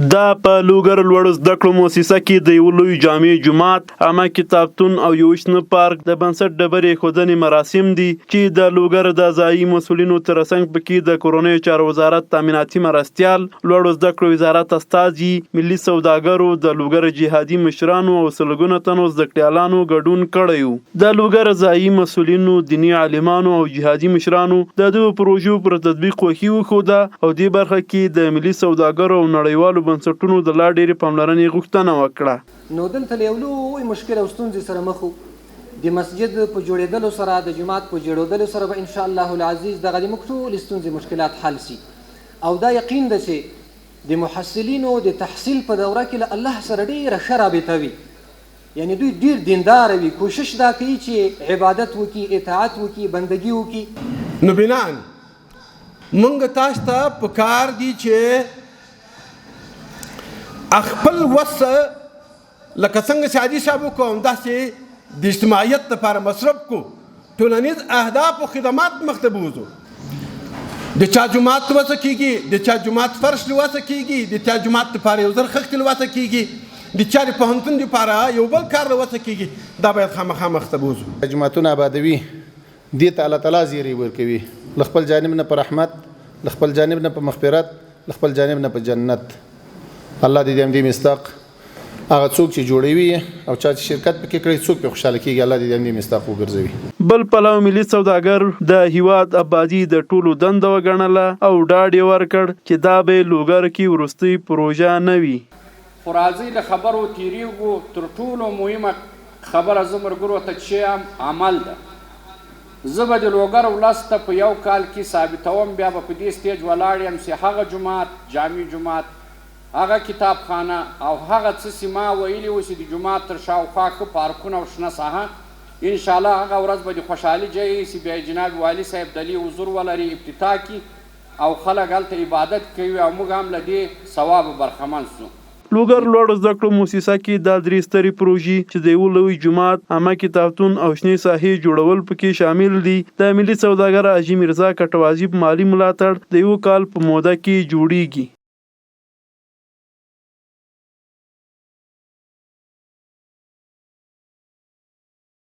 دا په لوګر لوړو زده کړو مؤسسه کې د یو لوی جامع جومات، عامه کتابتون او یو شنه پارک د بنسټ ډبرې ایښودنې مراسم دي چې د لوګر د ځایي مسؤلینو تر څنګ پکې د کورنیو چارو وزارت تامیناتي مرستیال، لوړو زده کړو وزارت استازي، ملي سوداګرو، د لوګر جهادي مشرانو او سلګونه تنو زده کړیالانو ګډون کړی و. د لوګر ځایي مسؤلینو، دیني عالمانو او جهادي مشرانو د دغو پروژو پر تطبیق خوښي وښوده او دې برخه کې د ملي سوداګرو او نړیوالو بنسټونو د لا ډېرې پاملرنې غوښتنه وکړه. نو دلته له یو لوی مشکل او ستونزې سره مخ وو. د مسجد په جوړېدلو سره، د جومات په جوړېدلو سره به ان شاء الله العزیز دغه زموږ ټولې ستونزې مشکلات حل سي، او دا یقین ده چې د محصلینو د تحصیل په دوره کې له الله سره ډېره ښه رابطه وي، یعنی دوی ډېر دینداره وي، کوشش دا کوي چې عبادت وکړي، اطاعت وکړي، بندګي وکړي. نو بنان موږ تاسو ته پکار دي چې خپل وس لکه څنګه چې حاجي صاحب وکړو همداسې د اجتماعیت لپاره مصرف کو، ټولنیز اهداف او خدمات مخ ته بوځو. د چا جومات لوسه کېږي، د چا جومات فرش لوسه کېږي، د چا جومات لپاره یو زر خښتې لوسه کېږي، د چا د پوهنتون لپاره یو بل کار لوسه کېږي. دا باید خامخا مخ ته بوځو. جوماتونه آبادوي، دې ته الله تعالی زیری ورکوي، له خپل جانب نه په رحمت، له خپل جانب نه په مغفرت، له خپل جانب نه په جنت. الله دې دې مستاق هغه څوک چې جوړوي او چا چې شرکت پکې کړی څوک په خوشاله کېږي، الله دې دې مستاق وګرځوي. بل پلو ملي سوداګر د هیواد آبادي د ټولو دنده وګڼله او ډاډ یې ورکړ چې دا به لوګر کې وروستۍ پروژه نه وي. خو راځئ له خبرو تېرېږو. تر ټولو مهمه خبره زه ملګرو ته چې عمل ده. زه به د لوګر ولس ته په یو کال کې ثابتوم، بیا به په دې سټیج ولاړ یم چې هغه جومات، جامع جومات، هغه کتابخانه او هغه څه چې ما ویلي و چې د جومات تر شاوخوا ښه پارکونه او شنه ساحه، انشاءالله هغه ورځ به د خوشحالي ځای چې بیا جناب والي صاحب دلي حضور ولري، افتتاح کړي او خلک هلته عبادت کوي او موږ هم له دې ثوابه برخمن سو. لوګر لوړو زده کړو مؤسسه کې دا درې سترې پروژې چې د یو لوی جومات، عامه کتابتون او شنې ساحې جوړول پکې شامل دي. د ملي سوداګر حاجي میرزا کټوازي په مالي ملاتړ د یو کال په موده کې جوړیږي.